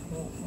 Assalamualaikum.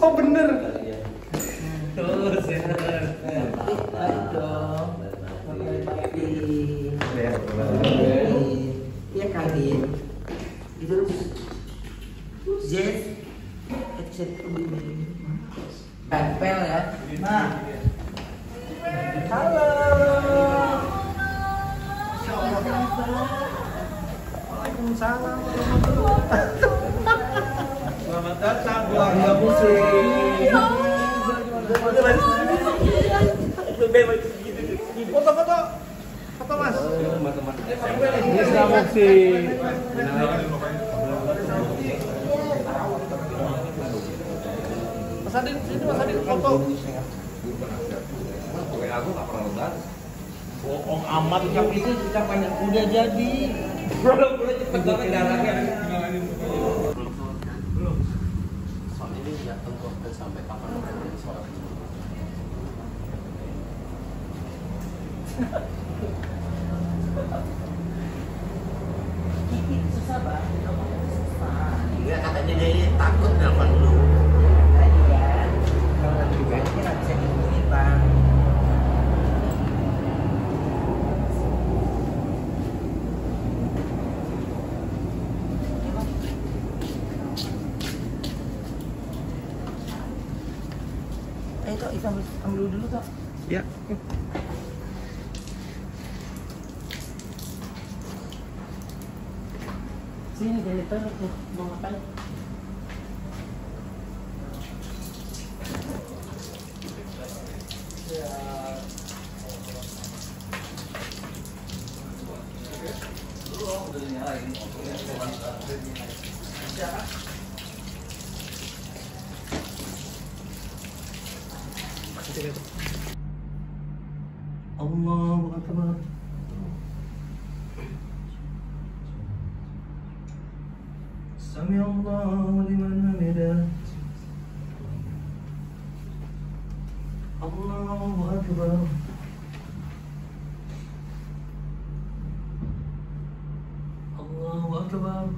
Oh bener. Tuh sehat. Baik dong. Iya kali. Itu Jess headset ini tempel ya. Nah. Halo. Waalaikumsalam. Selamat datang keluarga musik. Foto-foto. Foto Mas. Islam musik. Mas Adin, sini Mas Adin foto. Aku nggak pernah lebar. Bohong amat ucap itu ucapannya udah jadi. Belum cepet banget jalannya. Soal ini nggak tahu sampai kapan ada sholat. Susah banget. Iya katanya dia takut nelfon lu. Kalau lagi baik nggak bisa dihubungin bang. Itu ambil dulu Tok. Ya. Sini janitor mau ngapain? Allahu Akbar. Sami Allahu liman hamidah. Allahu Akbar. Allahu Akbar.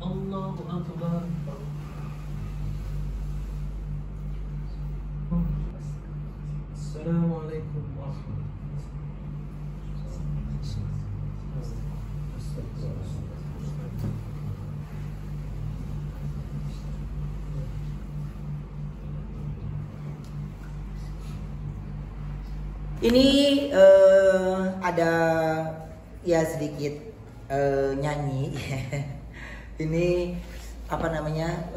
Allahu Akbar. Assalamualaikum warahmatullahi Ini ada ya sedikit nyanyi. Ini apa namanya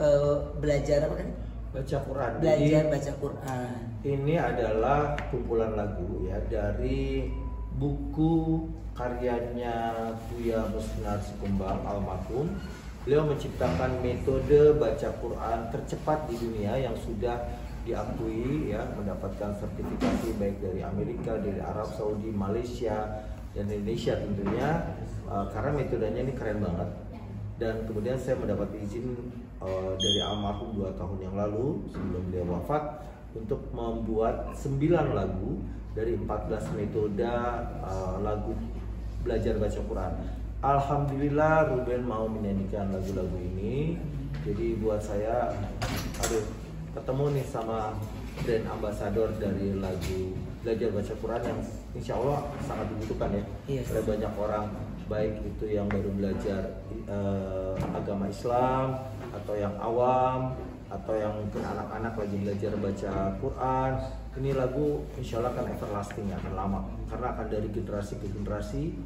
belajar apa kan? baca Quran. Belajar Jadi, baca Quran. ini adalah kumpulan lagu ya dari buku karyanya Buya Musnar Sikumbang almarhum. Beliau menciptakan metode baca Quran tercepat di dunia yang sudah diakui ya, mendapatkan sertifikasi baik dari Amerika, dari Arab Saudi, Malaysia dan Indonesia tentunya, karena metodenya ini keren banget. Dan kemudian saya mendapat izin dari almarhum 2 tahun yang lalu sebelum beliau wafat untuk membuat 9 lagu dari 14 metode lagu belajar baca Quran. Alhamdulillah Ruben mau menyanyikan lagu-lagu ini. Jadi buat saya, ketemu nih sama brand ambassador dari lagu belajar baca Quran yang insya Allah sangat dibutuhkan ya. Yes. Oleh banyak orang, baik itu yang baru belajar agama Islam atau yang awam atau yang mungkin anak-anak lagi belajar baca Quran. Ini lagu insya Allah akan everlasting, akan lama karena akan dari generasi ke generasi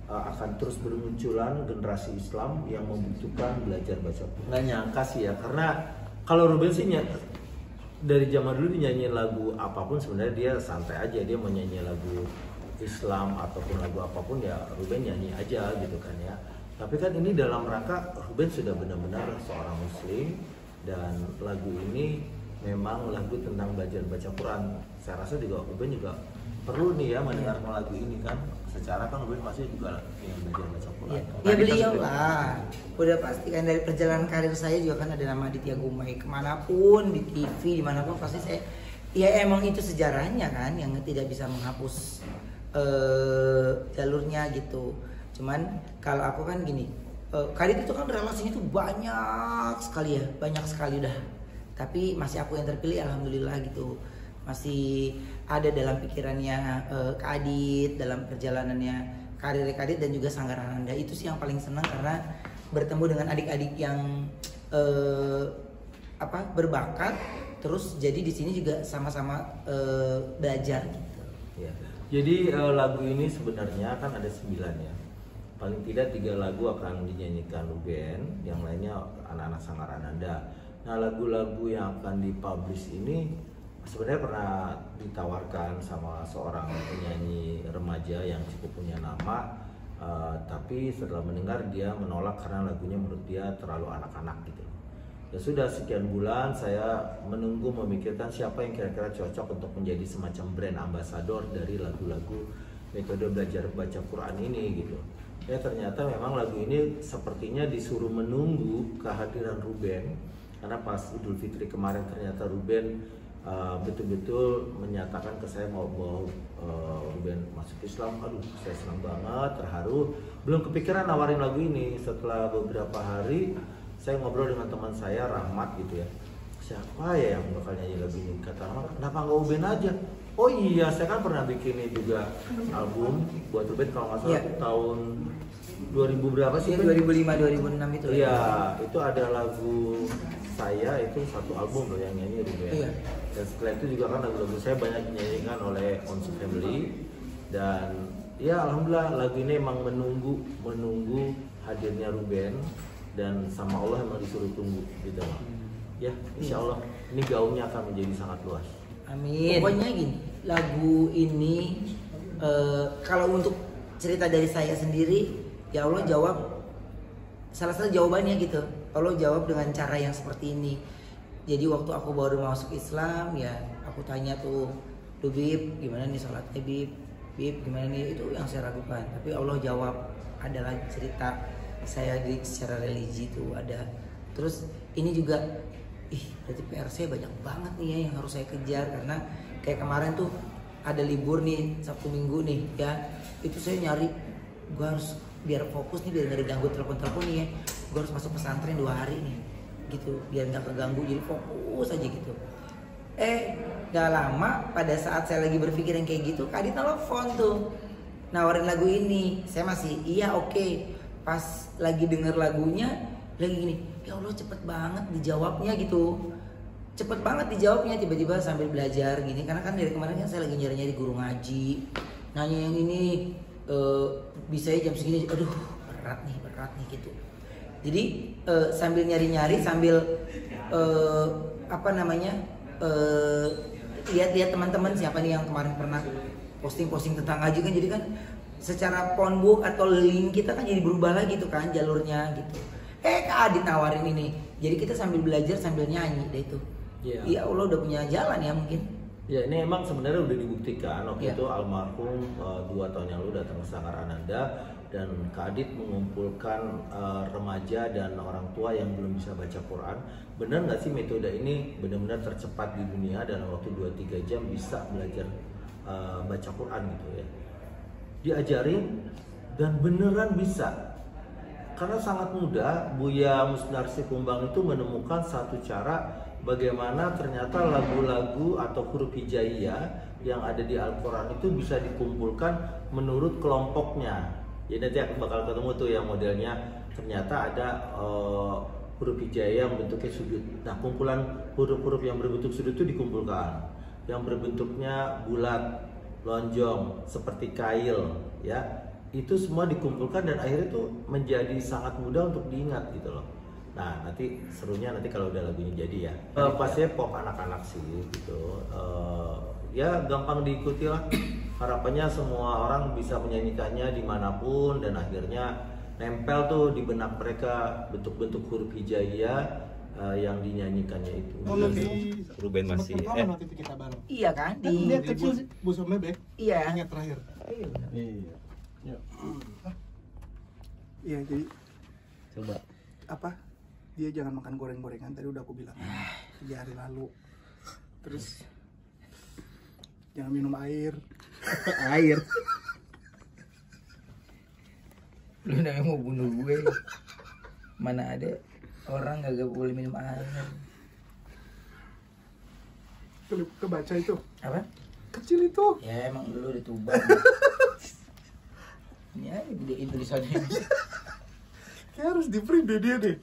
akan terus bermunculan generasi Islam yang membutuhkan belajar baca Quran. Nggak nyangka sih ya, karena kalau Ruben sih dari zaman dulu dinyanyiin lagu apapun sebenarnya dia santai aja, dia mau nyanyi lagu Islam ataupun lagu apapun ya Ruben nyanyi aja gitu kan ya. Tapi kan ini dalam rangka Ruben sudah benar-benar seorang muslim dan lagu ini memang lagu tentang belajar baca Quran. Saya rasa juga Ruben juga perlu nih ya mendengarkan lagu ini kan. Secara kan Ruben pasti juga ingin belajar baca Quran. Ya beliau lah, udah pasti kan dari perjalanan karir saya juga kan ada nama Aditya Gumai, kemanapun di TV dimanapun pasti saya, ya emang itu sejarahnya kan yang tidak bisa menghapus jalurnya gitu. Cuman kalau aku kan gini, Kadit itu kan relasinya itu banyak sekali ya, banyak sekali udah. Tapi masih aku yang terpilih, alhamdulillah gitu. Masih ada dalam pikirannya Kadit, dalam perjalanannya karir Kadit dan juga Sanggar Ananda. Itu sih yang paling senang karena bertemu dengan adik-adik yang berbakat, terus jadi di sini juga sama-sama belajar gitu. Ya. Jadi lagu ini sebenarnya kan ada 9 ya. Paling tidak 3 lagu akan dinyanyikan Ruben, yang lainnya anak-anak Sanggar Ananda. Nah, lagu-lagu yang akan dipublish ini sebenarnya pernah ditawarkan sama seorang penyanyi remaja yang cukup punya nama, tapi setelah mendengar dia menolak karena lagunya menurut dia terlalu anak-anak gitu. Ya sudah sekian bulan saya menunggu memikirkan siapa yang kira-kira cocok untuk menjadi semacam brand ambassador dari lagu-lagu metode belajar baca Quran ini gitu. Ya ternyata memang lagu ini sepertinya disuruh menunggu kehadiran Ruben, karena pas Idul Fitri kemarin ternyata Ruben betul-betul menyatakan ke saya mau bawa Ruben masuk Islam. Aduh, saya senang banget, terharu. Belum kepikiran nawarin lagu ini. Setelah beberapa hari saya ngobrol dengan teman saya Rahmat gitu ya, siapa ya yang bakal nyanyi lagu ini? Kata Rahmat, kenapa nggak Ruben aja? Oh iya, saya kan pernah bikin juga album buat Ruben kalau nggak salah tahun 2000 berapa sih? 2005-2006 itu. Iya, itu ada lagu saya itu satu album loh yang nyanyi Ruben. Iya. Dan setelah itu juga kan lagu-lagu saya banyak dinyanyikan oleh Onsu Family. Dan ya alhamdulillah lagu ini emang menunggu hadirnya Ruben, dan sama Allah emang disuruh tunggu gitu. Ya, insya Allah ini gaungnya akan menjadi sangat luas. Amin. Pokoknya gini, lagu ini kalau untuk cerita dari saya sendiri, ya Allah jawab salah satu jawabannya gitu. Allah jawab dengan cara yang seperti ini. Jadi waktu aku baru masuk Islam ya, aku tanya tuh, Bib, gimana nih sholatnya Bib, gimana nih, itu yang saya ragukan. Tapi Allah jawab, adalah cerita saya secara religi itu ada. Terus ini juga, berarti PR saya banyak banget nih ya yang harus saya kejar, karena kayak kemarin tuh ada libur nih Sabtu Minggu nih ya, itu saya nyari, gue harus biar fokus nih, biar nggak diganggu telepon nih ya, gue harus masuk pesantren 2 hari nih gitu, biar nggak keganggu, jadi fokus aja gitu. Gak lama pada saat saya lagi berpikir yang kayak gitu, Kadit telepon tuh nawarin lagu ini. Saya masih iya oke. Pas lagi denger lagunya lagi gini, ya Allah cepet banget dijawabnya gitu, cepet banget dijawabnya, tiba-tiba sambil belajar gini, karena kan dari kemarin kan saya lagi nyari-nyari guru ngaji, nanya yang ini bisa jam segini, aduh berat nih gitu. Jadi sambil nyari-nyari, sambil lihat-lihat teman-teman siapa nih yang kemarin pernah posting-posting tentang ngaji kan, jadi kan secara phonebook atau link kita kan jadi berubah lagi tuh kan jalurnya gitu. Kak Adit nawarin ini, jadi kita sambil belajar sambil nyanyi deh itu. Iya Allah udah punya jalan ya mungkin. Ya ini emang sebenarnya udah dibuktikan waktu itu almarhum 2 tahun yang lalu datang ke Sanggar Ananda, dan Kak Adit mengumpulkan remaja dan orang tua yang belum bisa baca Quran. Benar nggak sih metode ini benar-benar tercepat di dunia, dalam waktu 2-3 jam bisa belajar baca Quran gitu ya, diajarin dan beneran bisa. Karena sangat mudah, Buya Musnarsi Kumbang itu menemukan satu cara bagaimana ternyata lagu-lagu atau huruf hijaiyah yang ada di Al-Quran itu bisa dikumpulkan menurut kelompoknya. Jadi nanti aku bakal ketemu tuh yang modelnya ternyata ada huruf hijaiyah yang bentuknya sudut. Nah, kumpulan huruf-huruf yang berbentuk sudut itu dikumpulkan. Yang berbentuknya bulat, lonjong, seperti kail, ya. itu semua dikumpulkan dan akhirnya tuh menjadi sangat mudah untuk diingat gitu loh. Nah nanti serunya nanti kalau udah lagunya jadi ya. Pastinya pop anak-anak sih gitu. Ya gampang diikuti lah. Harapannya semua orang bisa menyanyikannya dimanapun dan akhirnya nempel tuh di benak mereka bentuk-bentuk huruf hijaiyah yang dinyanyikannya itu. Ruben masih waktu itu kita bareng. Iya kan? Kan dia kecil busur bebek. Iya. Ingat terakhir. Iya. Iya, jadi Coba. apa? Dia jangan makan goreng-gorengan, tadi udah aku bilang 3 hari lalu. Terus jangan minum air. Air. Lu namanya mau bunuh gue. Mana ada orang gak boleh minum air. Kebaca itu. Apa? Kecil itu. Ya emang lu ditubang. Ini aja gedein tulisannya. Kayak harus di print deh dia deh.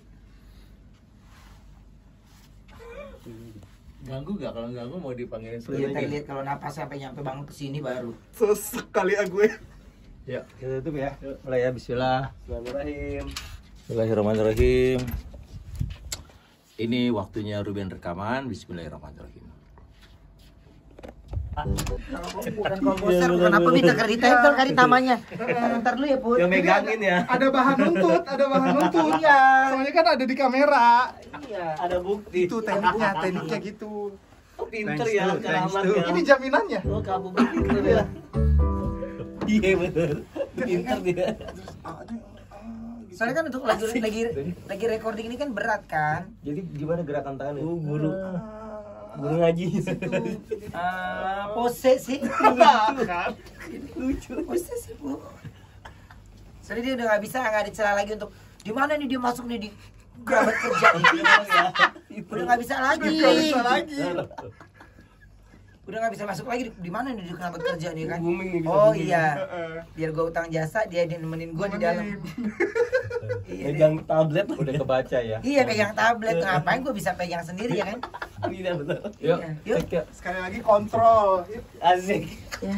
Ganggu gak? Kalau ganggu mau dipanggilin Lihat kalau napas sampai nyampe banget ke sini baru. Sekali gue. Ya, Kita tutup ya. Mulai ya, bismillah. Bismillahirrahmanirrahim. Bismillahirrahmanirrahim. Ini waktunya Ruben rekaman. Bismillahirrahmanirrahim. Bukan komposer, kenapa minta ditempel kali namanya? Ntar dulu ya, Put. Yang megangin ya. Ada bahan nuntut, ada bahan nuntut. Iya. Soalnya kan ada di kamera. Iya. Ada bukti. Itu tekniknya gitu. Oh, pinter ya, Thanks keramat to. ya. Ini jaminannya. Oh, kamu pinter ya. Iya bener. Pinter dia. Soalnya kan untuk lagi recording ini kan berat kan? Jadi gimana gerakan tangannya? Oh, guru ngaji. Pose sih. Lucu. Pose sih, Bu. Soalnya dia udah nggak ada celah lagi untuk di mana nih dia masuk nih di kerabat kerja nih. Udah nggak bisa lagi. Udah nggak bisa masuk lagi di mana nih di kerabat kerja nih kan? Oh iya. Biar gue utang jasa dia nemenin gue di dalam. Iya, Pegang tablet udah kebaca ya. iya pegang tablet, ngapain gue bisa pegang sendiri ya kan? Iya betul. Yuk, yuk. Sekali lagi kontrol. Asik. Ya,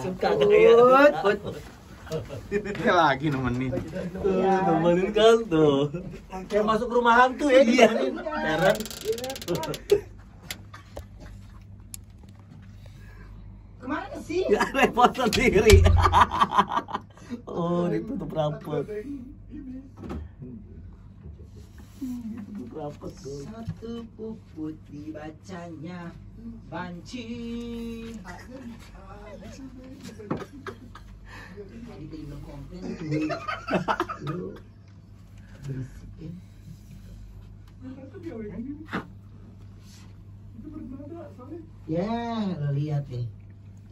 Suka Put. Dia lagi nemenin. Nemenin kan tuh. Kayak masuk rumah hantu ya. Iya. Heran. Kemana sih? Ya repot sendiri. Oh, ditutup rapat. Ditutup rapat tuh. Satu puput dibacanya banci. Tadi belum komplain tuh. Lu berisikin. Ya, lo lihat deh.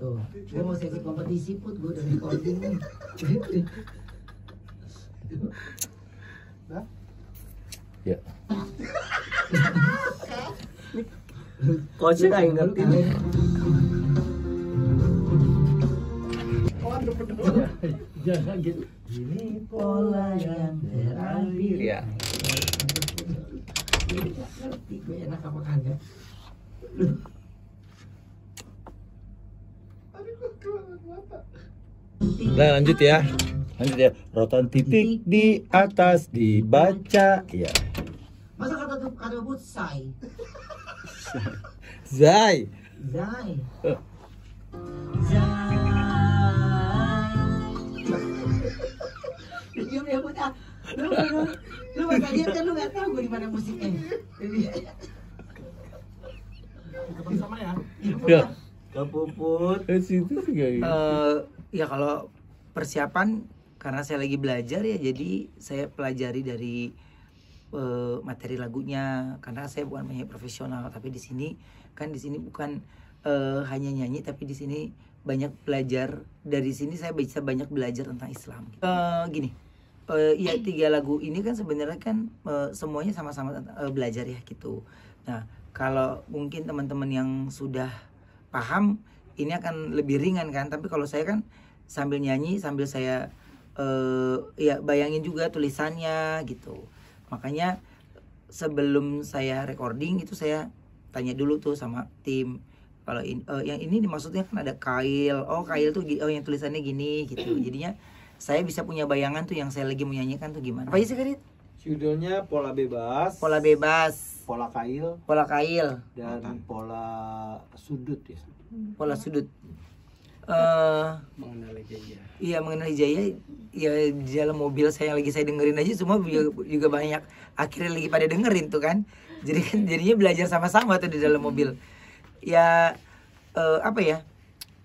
Tuh, gue mau sesi kompetisi Put, gue udah recording nih. Ya. Coach nggak ngerti nih. Jangan gitu. Ini pola yang terakhir. Ya. Ngerti gue enak apa kagak? Nah, lanjut ya. Lanjut ya. Rotan titik di atas dibaca ya. Masa kata put say? Zai. Zai. Diam ya Put ah. Lu masa dia kan lu nggak tahu gue di mana musiknya. Sama ya. Ya. Kapuput. Situ sih Ya kalau persiapan karena saya lagi belajar ya, jadi saya pelajari dari materi lagunya karena saya bukan penyanyi profesional, tapi di sini bukan hanya nyanyi, tapi di sini banyak belajar. Dari sini saya bisa banyak belajar tentang Islam. Ya 3 lagu ini kan sebenarnya kan semuanya sama-sama belajar ya gitu. Nah kalau mungkin teman-teman yang sudah paham ini akan lebih ringan kan, tapi kalau saya kan sambil nyanyi sambil saya ya bayangin juga tulisannya gitu. Makanya sebelum saya recording itu saya tanya dulu tuh sama tim, kalau yang ini maksudnya kan ada kail, oh kail tuh yang tulisannya gini gitu. Jadinya saya bisa punya bayangan tuh yang saya lagi menyanyikan tuh gimana. Apa aja sih Kadit? Judulnya pola bebas, Pola bebas, pola kail, pola kail, dan pola sudut ya. pola sudut. Mengenali gaya. Iya, mengenali Jaya. Ya di dalam mobil saya yang lagi saya dengerin aja semua juga banyak akhirnya lagi pada dengerin tuh kan. Jadi kan jadinya belajar sama-sama tuh di dalam mobil. Ya apa ya?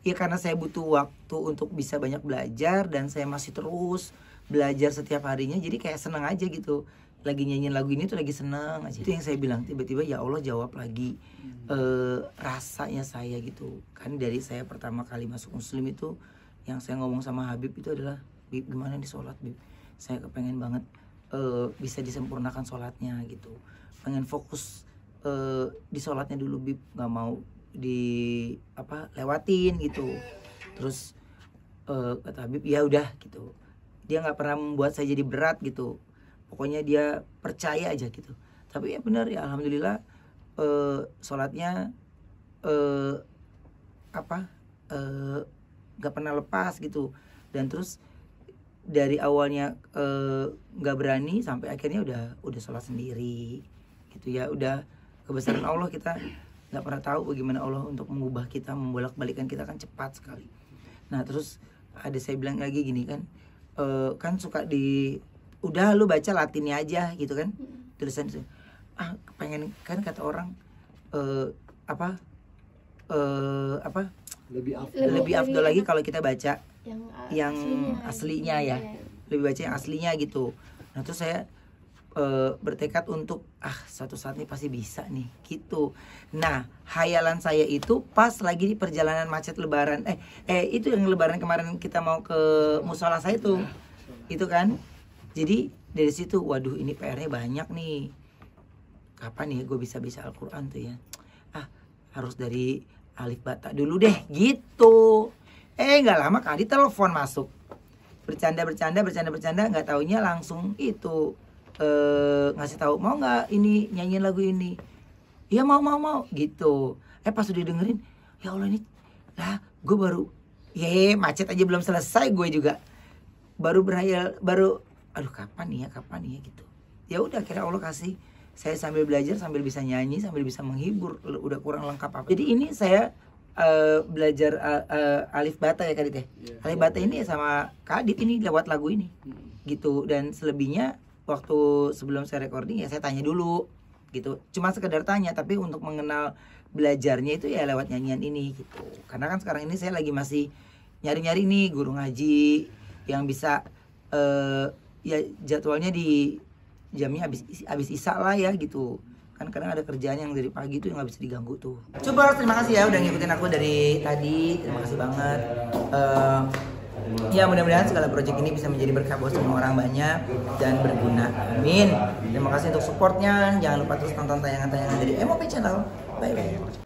Ya karena saya butuh waktu untuk bisa banyak belajar dan saya masih terus belajar setiap harinya, jadi kayak seneng aja gitu. Lagi nyanyiin lagu ini tuh lagi seneng aja. Itu yang saya bilang, tiba-tiba ya Allah jawab lagi rasanya saya gitu. Kan dari saya pertama kali masuk Muslim itu yang saya ngomong sama Habib itu adalah, Bib gimana nih sholat Bib? Saya kepengen banget bisa disempurnakan sholatnya gitu. Pengen fokus di sholatnya dulu Bib, nggak mau lewatin gitu. Terus kata Habib ya udah gitu, dia nggak pernah membuat saya jadi berat gitu, pokoknya dia percaya aja gitu. Tapi ya benar ya alhamdulillah sholatnya nggak pernah lepas gitu. Dan terus dari awalnya nggak berani sampai akhirnya udah sholat sendiri gitu ya. Udah kebesaran Allah, kita nggak pernah tahu bagaimana Allah untuk mengubah kita, membolak-balikan kita kan cepat sekali. Nah terus ada saya bilang lagi gini kan, kan suka udah lu baca Latinnya aja gitu kan, tulisan pengen kan kata orang lebih afdol lagi kalau kita baca yang aslinya ya, lebih baca yang aslinya gitu. Nah terus saya bertekad untuk suatu saat ini pasti bisa nih gitu. Nah hayalan saya itu pas lagi di perjalanan macet lebaran, itu yang lebaran kemarin kita mau ke musola saya tuh itu kan. Jadi dari situ waduh ini PR-nya banyak nih, kapan nih gue bisa Al-Quran tuh ya, harus dari alif bata dulu deh gitu. Nggak lama Kak Adit telepon masuk, bercanda nggak taunya langsung itu ngasih tahu mau nggak ini nyanyiin lagu ini. Iya mau gitu. Pas udah dengerin, ya Allah ini lah gue baru macet aja belum selesai, gue juga baru aduh kapan nih ya gitu. Ya udah akhirnya Allah kasih saya sambil belajar, sambil bisa nyanyi, sambil bisa menghibur, udah kurang lengkap apa. Jadi ini saya belajar alif bata ya Kadit ya. Alif bata ini ya sama Kadit ini lewat lagu ini gitu. Dan selebihnya waktu sebelum saya recording ya saya tanya dulu gitu, cuma sekedar tanya, tapi untuk mengenal belajarnya itu ya lewat nyanyian ini gitu. Karena kan sekarang ini saya lagi masih nyari-nyari nih guru ngaji yang bisa ya jadwalnya di jamnya habis isya lah ya gitu. Kan kadang ada kerjaan yang dari pagi tuh yang nggak bisa diganggu tuh. Coba terima kasih ya udah ngikutin aku dari tadi, terima kasih banget. Ya mudah-mudahan segala proyek ini bisa menjadi berkah buat semua orang banyak dan berguna. Amin. Terima kasih untuk supportnya. Jangan lupa terus nonton tayangan-tayangan dari MOP Channel. Bye bye.